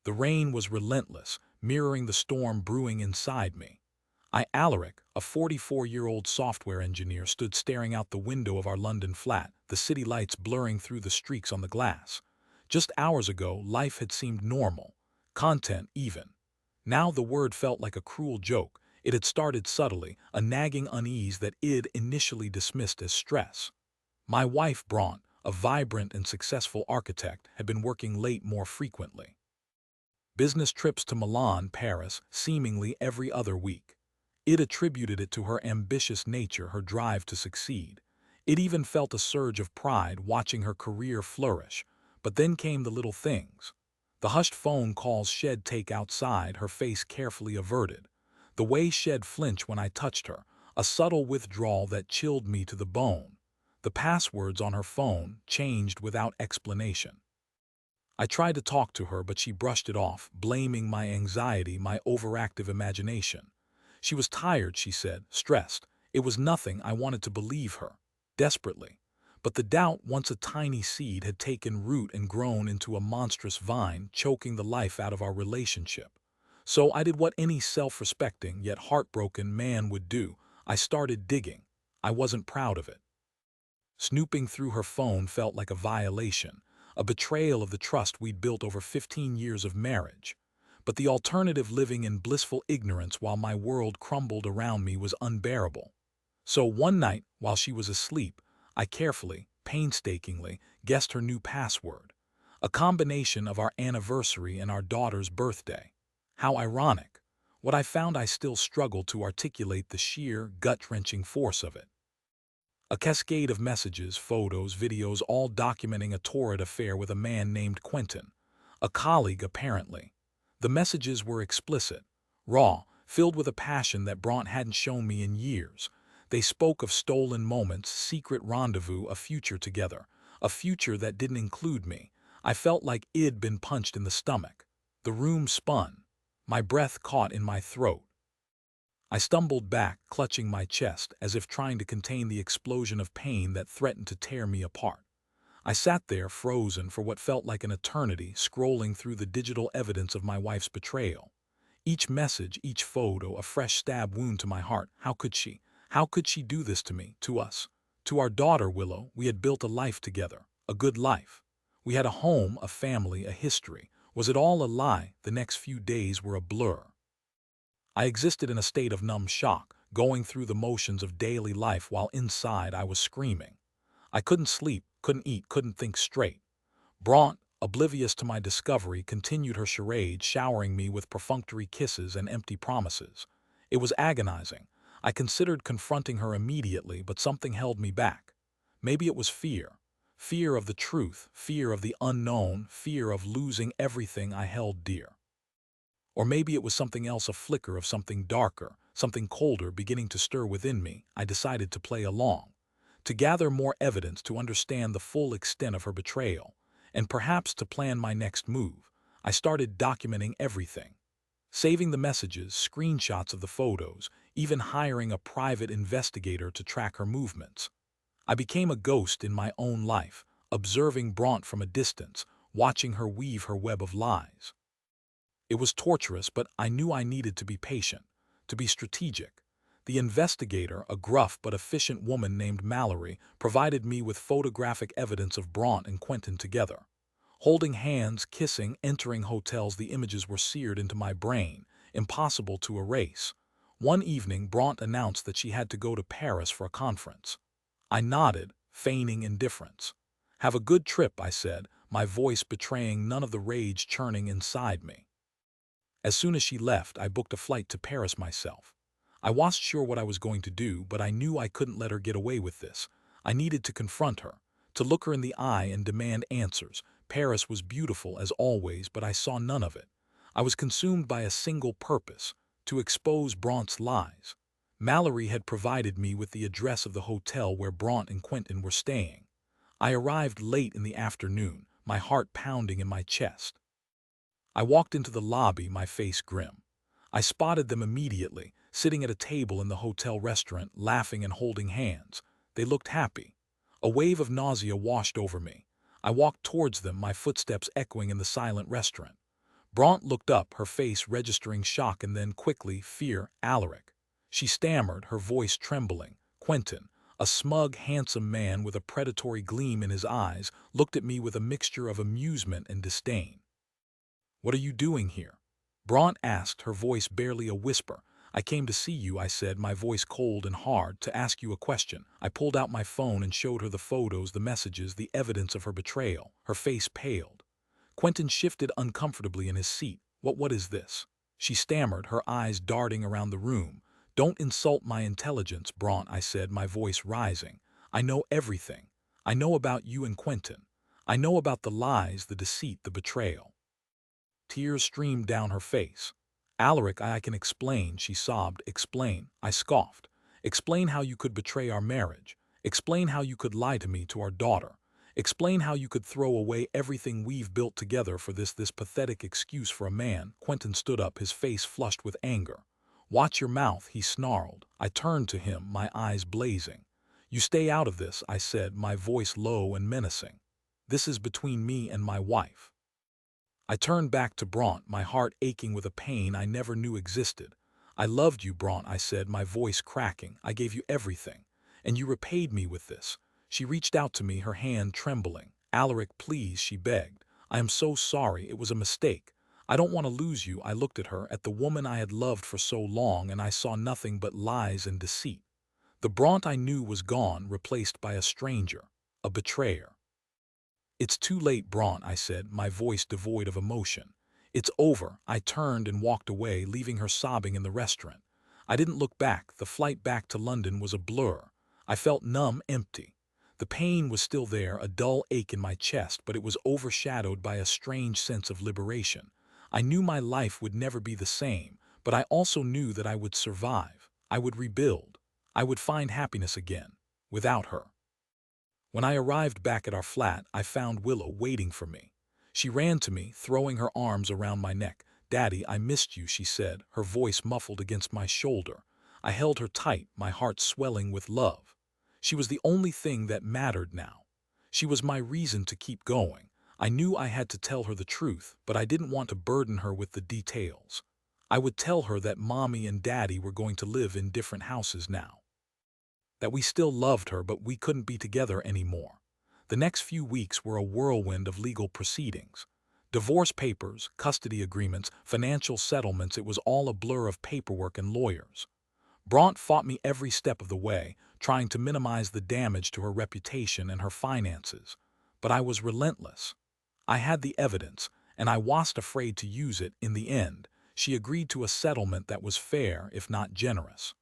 The rain was relentless, mirroring the storm brewing inside me. Alaric, a 44-year-old software engineer, stood staring out the window of our London flat, the city lights blurring through the streaks on the glass. Just hours ago, life had seemed normal, content even. Now the word felt like a cruel joke. It had started subtly, a nagging unease that Id initially dismissed as stress. My wife, Bronte, a vibrant and successful architect, had been working late more frequently. Business trips to Milan, Paris, seemingly every other week. It attributed it to her ambitious nature, her drive to succeed. It even felt a surge of pride watching her career flourish. But then came the little things. The hushed phone calls she'd take outside, her face carefully averted. The way she'd flinch when I touched her, a subtle withdrawal that chilled me to the bone. The passwords on her phone changed without explanation. I tried to talk to her, but she brushed it off, blaming my anxiety, my overactive imagination. She was tired, she said, stressed. It was nothing. I wanted to believe her, desperately. But the doubt, once a tiny seed, had taken root and grown into a monstrous vine, choking the life out of our relationship. So I did what any self-respecting yet heartbroken man would do. I started digging. I wasn't proud of it. Snooping through her phone felt like a violation, a betrayal of the trust we'd built over 15 years of marriage. But the alternative, living in blissful ignorance while my world crumbled around me, was unbearable. So one night, while she was asleep, I carefully, painstakingly, guessed her new password. A combination of our anniversary and our daughter's birthday. How ironic. What I found, I still struggled to articulate the sheer, gut-wrenching force of it. A cascade of messages, photos, videos, all documenting a torrid affair with a man named Quentin. A colleague, apparently. The messages were explicit, raw, filled with a passion that Bronte hadn't shown me in years. They spoke of stolen moments, secret rendezvous, a future together. A future that didn't include me. I felt like I'd been punched in the stomach. The room spun. My breath caught in my throat. I stumbled back, clutching my chest, as if trying to contain the explosion of pain that threatened to tear me apart. I sat there, frozen for what felt like an eternity, scrolling through the digital evidence of my wife's betrayal. Each message, each photo, a fresh stab wound to my heart. How could she? How could she do this to me, to us? To our daughter, Willow. We had built a life together, a good life. We had a home, a family, a history. Was it all a lie? The next few days were a blur. I existed in a state of numb shock, going through the motions of daily life while inside I was screaming. I couldn't sleep, couldn't eat, couldn't think straight. Bronte, oblivious to my discovery, continued her charade, showering me with perfunctory kisses and empty promises. It was agonizing. I considered confronting her immediately, but something held me back. Maybe it was fear. Fear of the truth, fear of the unknown, fear of losing everything I held dear. Or maybe it was something else, a flicker of something darker, something colder beginning to stir within me. I decided to play along, to gather more evidence, to understand the full extent of her betrayal, and perhaps to plan my next move. I started documenting everything, saving the messages, screenshots of the photos, even hiring a private investigator to track her movements. I became a ghost in my own life, observing Bronte from a distance, watching her weave her web of lies. It was torturous, but I knew I needed to be patient, to be strategic. The investigator, a gruff but efficient woman named Mallory, provided me with photographic evidence of Bronte and Quentin together. Holding hands, kissing, entering hotels, the images were seared into my brain, impossible to erase. One evening, Bronte announced that she had to go to Paris for a conference. I nodded, feigning indifference. "Have a good trip," I said, my voice betraying none of the rage churning inside me. As soon as she left, I booked a flight to Paris myself. I wasn't sure what I was going to do, but I knew I couldn't let her get away with this. I needed to confront her, to look her in the eye and demand answers. Paris was beautiful as always, but I saw none of it. I was consumed by a single purpose, to expose Bronte's lies. Mallory had provided me with the address of the hotel where Bronte and Quentin were staying. I arrived late in the afternoon, my heart pounding in my chest. I walked into the lobby, my face grim. I spotted them immediately, sitting at a table in the hotel restaurant, laughing and holding hands. They looked happy. A wave of nausea washed over me. I walked towards them, my footsteps echoing in the silent restaurant. Bronte looked up, her face registering shock and then quickly fear. Alaric. She stammered, her voice trembling. Quentin, a smug, handsome man with a predatory gleam in his eyes, looked at me with a mixture of amusement and disdain. "What are you doing here?" Bronte asked, her voice barely a whisper. "I came to see you," I said, my voice cold and hard, "to ask you a question." I pulled out my phone and showed her the photos, the messages, the evidence of her betrayal. Her face paled. Quentin shifted uncomfortably in his seat. What is this?" she stammered, her eyes darting around the room. "Don't insult my intelligence, Bronte," I said, my voice rising. "I know everything. I know about you and Quentin. I know about the lies, the deceit, the betrayal." Tears streamed down her face. "Alaric, I can explain," she sobbed. "Explain," I scoffed. "Explain how you could betray our marriage. Explain how you could lie to me, to our daughter. Explain how you could throw away everything we've built together for this pathetic excuse for a man." Quentin stood up, his face flushed with anger. "Watch your mouth," he snarled. I turned to him, my eyes blazing. "You stay out of this," I said, my voice low and menacing. "This is between me and my wife." I turned back to Bronte, my heart aching with a pain I never knew existed. "I loved you, Bronte," I said, my voice cracking. "I gave you everything. And you repaid me with this." She reached out to me, her hand trembling. "Alaric, please," she begged. "I am so sorry. It was a mistake. I don't want to lose you." I looked at her, at the woman I had loved for so long, and I saw nothing but lies and deceit. The Bronte I knew was gone, replaced by a stranger, a betrayer. "It's too late, Bronte," I said, my voice devoid of emotion. "It's over." I turned and walked away, leaving her sobbing in the restaurant. I didn't look back. The flight back to London was a blur. I felt numb, empty. The pain was still there, a dull ache in my chest, but it was overshadowed by a strange sense of liberation. I knew my life would never be the same, but I also knew that I would survive. I would rebuild. I would find happiness again, without her. When I arrived back at our flat, I found Willow waiting for me. She ran to me, throwing her arms around my neck. "Daddy, I missed you," she said, her voice muffled against my shoulder. I held her tight, my heart swelling with love. She was the only thing that mattered now. She was my reason to keep going. I knew I had to tell her the truth, but I didn't want to burden her with the details. I would tell her that Mommy and Daddy were going to live in different houses now, that we still loved her but we couldn't be together anymore. The next few weeks were a whirlwind of legal proceedings. Divorce papers, custody agreements, financial settlements, it was all a blur of paperwork and lawyers. Bronte fought me every step of the way, trying to minimize the damage to her reputation and her finances. But I was relentless. I had the evidence, and I wasn't afraid to use it. In the end, she agreed to a settlement that was fair, if not generous.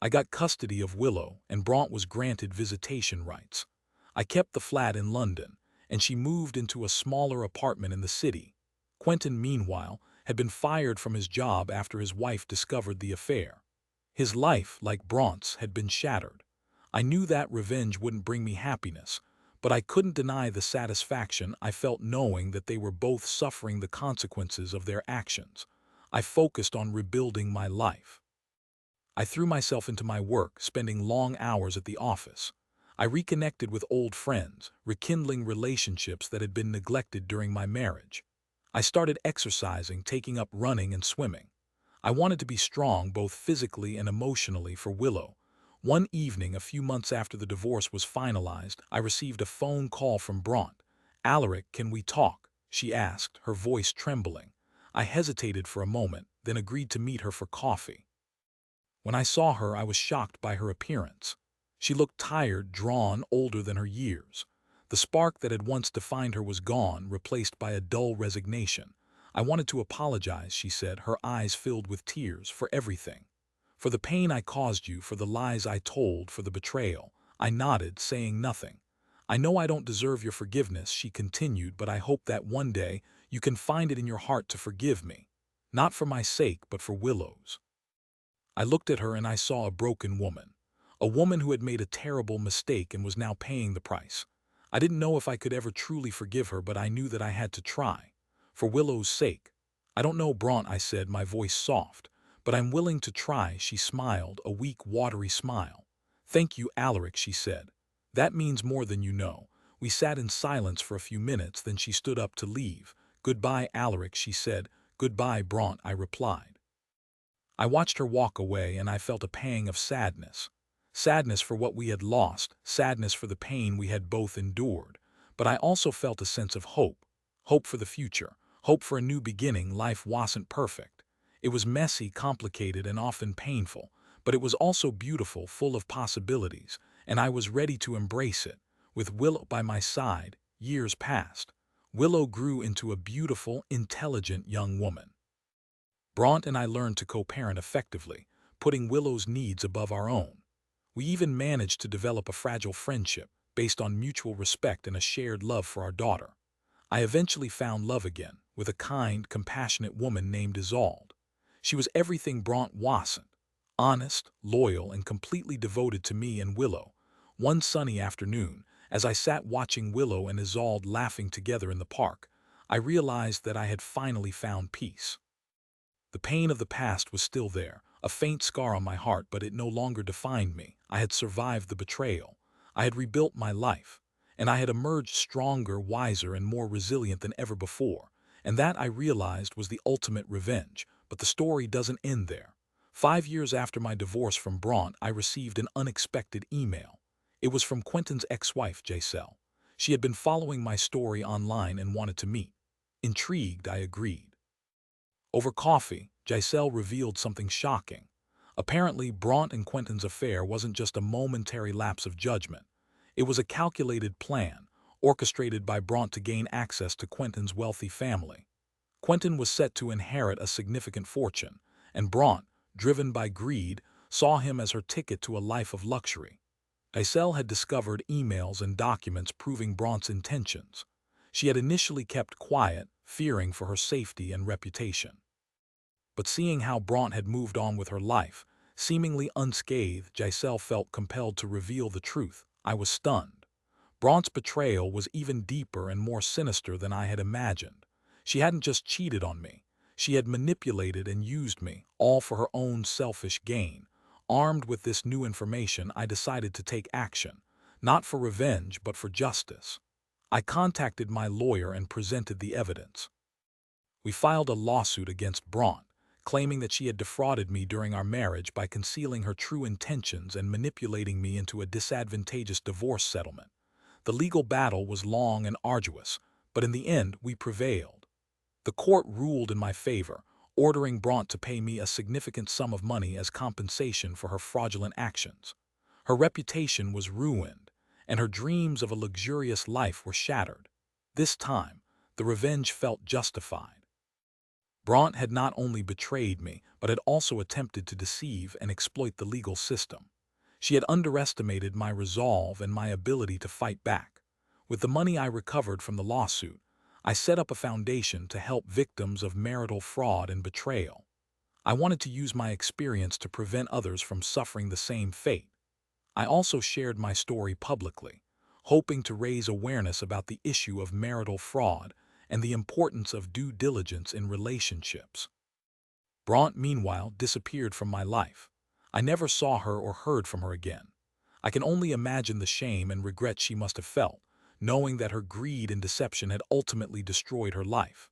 I got custody of Willow, and Bronte was granted visitation rights. I kept the flat in London, and she moved into a smaller apartment in the city. Quentin, meanwhile, had been fired from his job after his wife discovered the affair. His life, like Bronte's, had been shattered. I knew that revenge wouldn't bring me happiness, but I couldn't deny the satisfaction I felt knowing that they were both suffering the consequences of their actions. I focused on rebuilding my life. I threw myself into my work, spending long hours at the office. I reconnected with old friends, rekindling relationships that had been neglected during my marriage. I started exercising, taking up running and swimming. I wanted to be strong both physically and emotionally for Willow. One evening, a few months after the divorce was finalized, I received a phone call from Bronte. "Alaric, can we talk?" she asked, her voice trembling. I hesitated for a moment, then agreed to meet her for coffee. When I saw her, I was shocked by her appearance. She looked tired, drawn, older than her years. The spark that had once defined her was gone, replaced by a dull resignation. "I wanted to apologize," she said, her eyes filled with tears, "for everything. For the pain I caused you, for the lies I told, for the betrayal." I nodded, saying nothing. "I know I don't deserve your forgiveness," she continued, "but I hope that one day you can find it in your heart to forgive me. Not for my sake, but for Willow's." I looked at her and I saw a broken woman. A woman who had made a terrible mistake and was now paying the price. I didn't know if I could ever truly forgive her, but I knew that I had to try. For Willow's sake. "I don't know, Bronte," I said, my voice soft. "But I'm willing to try." She smiled, a weak, watery smile. "Thank you, Alaric," she said. "That means more than you know." We sat in silence for a few minutes, then she stood up to leave. "Goodbye, Alaric," she said. "Goodbye, Bronte," I replied. I watched her walk away and I felt a pang of sadness. Sadness for what we had lost, sadness for the pain we had both endured. But I also felt a sense of hope. Hope for the future. Hope for a new beginning. Life wasn't perfect. It was messy, complicated, and often painful. But it was also beautiful, full of possibilities, and I was ready to embrace it. With Willow by my side, years passed. Willow grew into a beautiful, intelligent young woman. Bronte and I learned to co-parent effectively, putting Willow's needs above our own. We even managed to develop a fragile friendship based on mutual respect and a shared love for our daughter. I eventually found love again with a kind, compassionate woman named Isolde. She was everything Bronte wasn't: honest, loyal, and completely devoted to me and Willow. One sunny afternoon, as I sat watching Willow and Isolde laughing together in the park, I realized that I had finally found peace. The pain of the past was still there, a faint scar on my heart, but it no longer defined me. I had survived the betrayal. I had rebuilt my life, and I had emerged stronger, wiser, and more resilient than ever before. And that, I realized, was the ultimate revenge. But the story doesn't end there. 5 years after my divorce from Bronte, I received an unexpected email. It was from Quentin's ex-wife, Deceit. She had been following my story online and wanted to meet. Intrigued, I agreed. Over coffee, Giselle revealed something shocking. Apparently, Bronte and Quentin's affair wasn't just a momentary lapse of judgment. It was a calculated plan, orchestrated by Bronte to gain access to Quentin's wealthy family. Quentin was set to inherit a significant fortune, and Bronte, driven by greed, saw him as her ticket to a life of luxury. Giselle had discovered emails and documents proving Bronte's intentions. She had initially kept quiet, fearing for her safety and reputation. But seeing how Bronte had moved on with her life, seemingly unscathed, Giselle felt compelled to reveal the truth. I was stunned. Bronte's betrayal was even deeper and more sinister than I had imagined. She hadn't just cheated on me. She had manipulated and used me, all for her own selfish gain. Armed with this new information, I decided to take action, not for revenge but for justice. I contacted my lawyer and presented the evidence. We filed a lawsuit against Bronte, claiming that she had defrauded me during our marriage by concealing her true intentions and manipulating me into a disadvantageous divorce settlement. The legal battle was long and arduous, but in the end we prevailed. The court ruled in my favor, ordering Bronte to pay me a significant sum of money as compensation for her fraudulent actions. Her reputation was ruined, and her dreams of a luxurious life were shattered. This time, the revenge felt justified. Bronte had not only betrayed me, but had also attempted to deceive and exploit the legal system. She had underestimated my resolve and my ability to fight back. With the money I recovered from the lawsuit, I set up a foundation to help victims of marital fraud and betrayal. I wanted to use my experience to prevent others from suffering the same fate. I also shared my story publicly, hoping to raise awareness about the issue of marital fraud and the importance of due diligence in relationships. Bronte, meanwhile, disappeared from my life. I never saw her or heard from her again. I can only imagine the shame and regret she must have felt, knowing that her greed and deception had ultimately destroyed her life.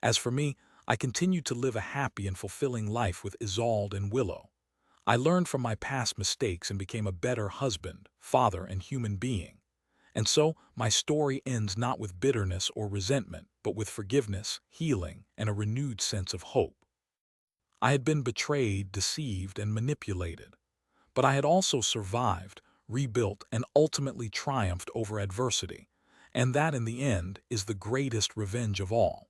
As for me, I continued to live a happy and fulfilling life with Isolde and Willow. I learned from my past mistakes and became a better husband, father, and human being. And so, my story ends not with bitterness or resentment, but with forgiveness, healing, and a renewed sense of hope. I had been betrayed, deceived, and manipulated, but I had also survived, rebuilt, and ultimately triumphed over adversity. And that, in the end, is the greatest revenge of all.